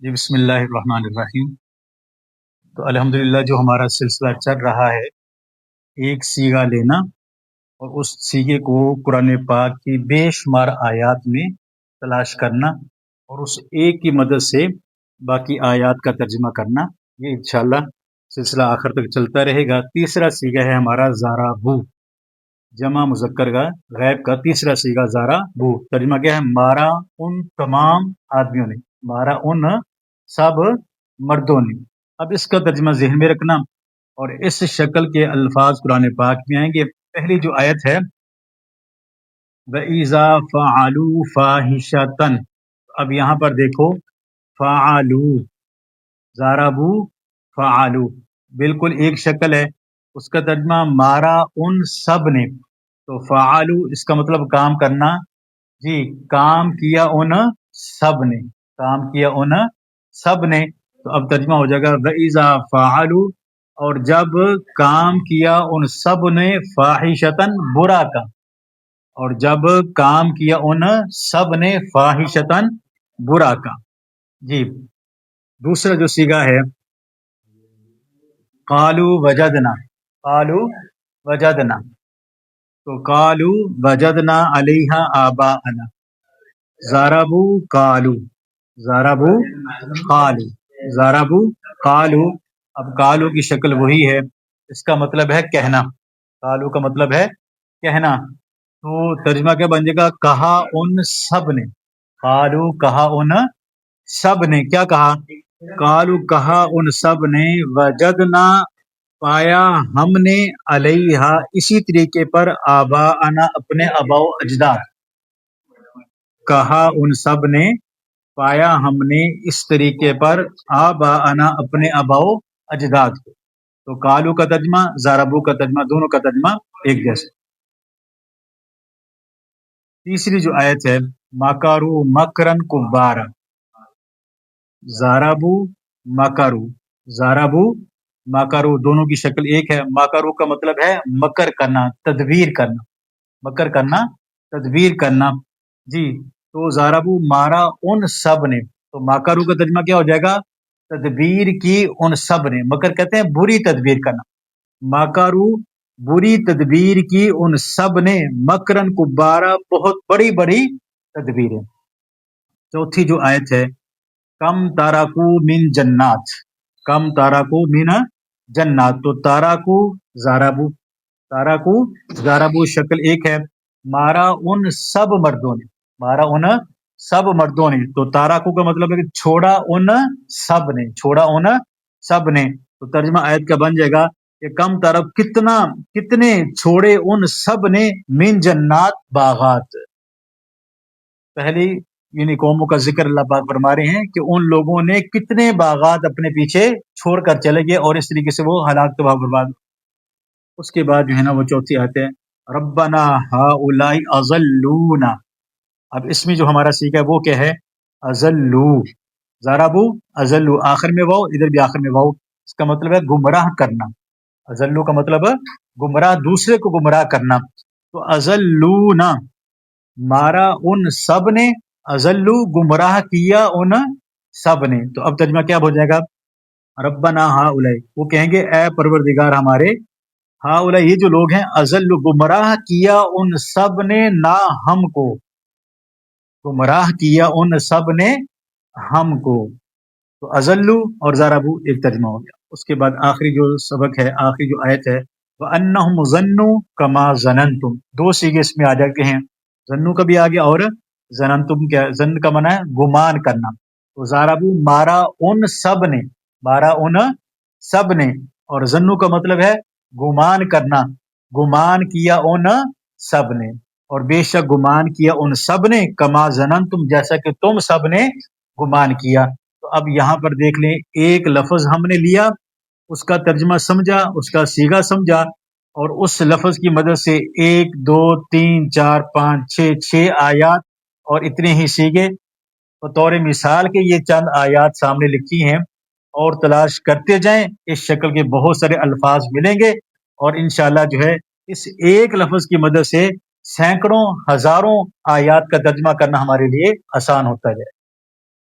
جی بسم اللہ الرحمن الرحیم۔ تو الحمدللہ جو ہمارا سلسلہ چل رہا ہے ایک سیگا لینا اور اس سیگے کو قرآن پاک کی بے شمار آیات میں تلاش کرنا اور اس ایک کی مدد سے باقی آیات کا ترجمہ کرنا، یہ انشاءاللہ سلسلہ آخر تک چلتا رہے گا۔ تیسرا سیگا ہے ہمارا زارا بو، جمع مذکر کا غیب کا تیسرا سیگا زارا بو۔ ترجمہ کیا ہے؟ مارا ان تمام آدمیوں نے، مارا ان سب مردوں نے۔ اب اس کا ترجمہ ذہن میں رکھنا اور اس شکل کے الفاظ قرآن پاک میں آئیں گے۔ پہلی جو آیت ہے وَإِذَا فَعَلُوا فَاحِشَةً، اب یہاں پر دیکھو فَعَلُوا، ضربوا، فَعَلُوا بالکل ایک شکل ہے۔ اس کا ترجمہ مارا ان سب نے، تو فَعَلُوا اس کا مطلب کام کرنا، جی کام کیا ان سب نے، کام کیا ان سب نے۔ تو اب ترجمہ ہو جائے گا وَإِذَا فَعَلُوا، اور جب کام کیا ان سب نے فاحشتاً برا کا، اور جب کام کیا ان سب نے فاحشتاً برا کا۔ جی دوسرا جو سیگا ہے قالوا وجدنا، قالوا وجدنا، تو قالوا وجدنا علیہا آباءنا، ضربوا قالوا، ضربوا قالوا، ضربوا قالوا۔ اب قالوا کی شکل وہی ہے، اس کا مطلب ہے کہنا، قالوا کا مطلب ہے کہنا، تو ترجمہ کیا بن جائے گا؟ کہا ان سب نے، قالوا کہا ان سب نے، کیا کہا؟ قالوا کہا ان سب نے، وجدنا پایا ہم نے، علیہا اسی طریقے پر، آباءنا اپنے آباء و اجداد، کہا ان سب نے پایا ہم نے اس طریقے پر، آباءنا اپنے آباء و اجداد کو۔ تو قالوا کا ترجمہ، ضربوا کا ترجمہ، دونوں کا ترجمہ ایک جیسے۔ تیسری جو آیت ہے مکروا مکرن کبارا، ضربوا مکروا، ضربوا مکروا، دونوں کی شکل ایک ہے۔ مکروا کا مطلب ہے مکر کرنا، تدبیر کرنا، مکر کرنا، تدبیر کرنا، جی تو ضربوا مارا ان سب نے، تو مکروا کا ترجمہ کیا ہو جائے گا؟ تدبیر کی ان سب نے، مکر کہتے ہیں بری تدبیر کرنا، مکروا بری تدبیر کی ان سب نے، مکرن کبارا بہت بڑی بڑی تدبیریں۔ چوتھی جو آیت ہے کم تارکو من جنات، کم تارکو من جنات، تو تارکو ضربوا، تارکو ضربوا شکل ایک ہے، مارا ان سب مردوں نے، مارا ان سب مردوں نے، تو تارکو کا مطلب ہے کہ چھوڑا ان سب نے، چھوڑا ان سب نے۔ تو ترجمہ آیت کا بن جائے گا کہ کم تارک کتنا، کتنے چھوڑے ان سب نے، من جنات باغات۔ پہلی یعنی قوموں کا ذکر اللہ پاک فرما رہے ہیں کہ ان لوگوں نے کتنے باغات اپنے پیچھے چھوڑ کر چلے گئے اور اس طریقے سے وہ ہلاک تباہ برباد۔ اس کے بعد جو ہے نا وہ چوتھی آیت ہے ربنا ہؤلاء اضلونا، اب اس میں جو ہمارا سیکھا ہے وہ کیا ہے؟ اضلو، ضربوا اضلو، آخر میں واو، ادھر بھی آخر میں واو، اس کا مطلب ہے گمراہ کرنا، اضلو کا مطلب ہے گمراہ، دوسرے کو گمراہ کرنا۔ تو اضلونا مارا ان سب نے، اضلو گمراہ کیا ان سب نے۔ تو اب ترجمہ کیا ہو جائے گا؟ ربنا ہؤلاء، وہ کہیں گے اے پروردگار ہمارے، ہؤلاء یہ جو لوگ ہیں، اضلوا گمراہ کیا ان سب نے نا ہم کو، گمراہ کیا ان سب نے ہم کو۔ تو اضلوا اور ضربوا ایک ترجمہ ہو گیا۔ اس کے بعد آخری جو سبق ہے، آخری جو آیت ہے وَأَنَّهُمْ ظَنُّوا كَمَا ظَنَنْتُمْ، دو سیگے اس میں آ جاتے ہیں، ظنوا کا بھی آ گیا اور ظننتم، کیا ظن کا معنی ہے گمان کرنا۔ تو ضربوا مارا ان سب نے، مارا ان سب نے، اور ظنوا کا مطلب ہے گمان کرنا، گمان کیا ان سب نے، اور بے شک گمان کیا ان سب نے، کما ظننتم جیسا کہ تم سب نے گمان کیا۔ تو اب یہاں پر دیکھ لیں، ایک لفظ ہم نے لیا، اس کا ترجمہ سمجھا، اس کا سیگا سمجھا، اور اس لفظ کی مدد سے 1 2 3 4 5 6 6 آیات اور اتنے ہی سیگے بطور مثال کے یہ چند آیات سامنے لکھی ہیں، اور تلاش کرتے جائیں، اس شکل کے بہت سارے الفاظ ملیں گے، اور انشاءاللہ جو ہے اس ایک لفظ کی مدد سے سینکڑوں ہزاروں آیات کا ترجمہ کرنا ہمارے لیے آسان ہوتا جائے۔